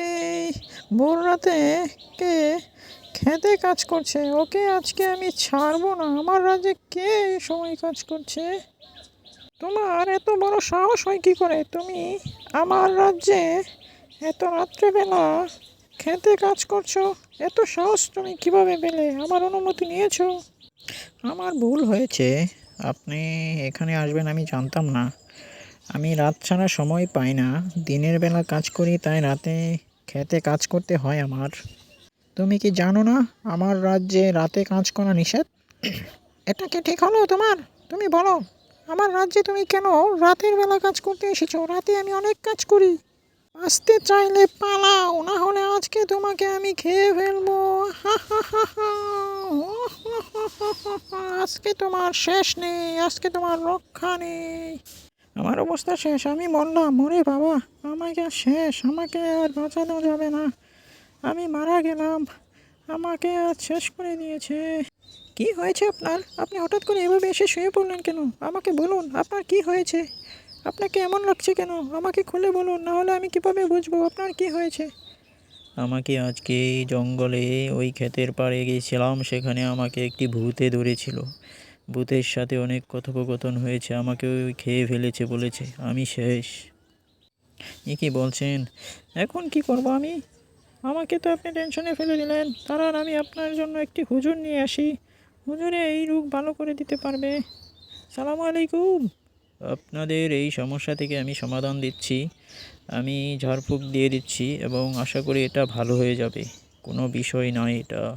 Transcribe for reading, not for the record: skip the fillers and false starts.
এই ভোর রাতে কে খেতে কাজ করছে? ওকে আজকে আমি ছাড়বো না। আমার রাজ্যে কে এই সময় কাজ করছে? তোমার এত বড় সাহস হয় কি করে? তুমি আমার রাজ্যে এত রাত্রেবেলা খেতে কাজ করছো? এত সাহস তুমি কিভাবে পেলে? আমার অনুমতি নিয়েছো? আমার ভুল হয়েছে। আপনি এখানে আসবেন আমি জানতাম না। আমি রাত ছাড়া সময় পাই না। দিনের বেলা কাজ করি, তাই রাতে খেতে কাজ করতে হয় আমার। তুমি কি জানো না আমার রাজ্যে রাতে কাজ করা নিষেধ? এটা কি ঠিক হলো তোমার? তুমি বলো, আমার রাজ্যে তুমি কেন রাতের বেলা কাজ করতে এসেছো? রাতে আমি অনেক কাজ করি। আসতে চাইলে পালাও, না হলে আজকে তোমাকে আমি খেয়ে ফেলবো। হা হা হা হা। আজকে তোমার শেষ নেই, আজকে তোমার রক্ষা নেই। আমার অবস্থা শেষ, আমি মরলাম। ওরে বাবা, আমাকে আর শেষ, আমাকে আর বাঁচানো যাবে না। আমি মারা গেলাম, আমাকে আর শেষ করে দিয়েছে। কি হয়েছে আপনার? আপনি হঠাৎ করে এভাবে এসে শুয়ে পড়লেন কেন? আমাকে বলুন, আপনার কি হয়েছে? আপনাকে এমন লাগছে কেন? আমাকে খুলে বলুন, না হলে আমি কিভাবে বুঝবো আপনার কি হয়েছে? আমাকে আজকে এই জঙ্গলে ওই ক্ষেতের পাড়ে গিয়েছিলাম, সেখানে আমাকে একটি ভূতে ধরেছিল। ভূতের সাথে অনেক কথোপকথন হয়েছে, আমাকে ওই খেয়ে ফেলেছে বলেছে আমি শেষ। এ কি বলছেন? এখন কি করব আমি? আমাকে তো আপনি টেনশনে ফেলে দিলেন। দাঁড়ান, আমি আপনার জন্য একটি হুজুর নিয়ে আসি। হুজুরে এই রোগ ভালো করে দিতে পারবে। সালামু আলাইকুম। আপনাদের এই সমস্যা থেকে আমি সমাধান দিচ্ছি। আমি ঝাড়ফুঁক দিয়ে দিচ্ছি এবং আশা করি এটা ভালো হয়ে যাবে। কোনো বিষয় নয় এটা।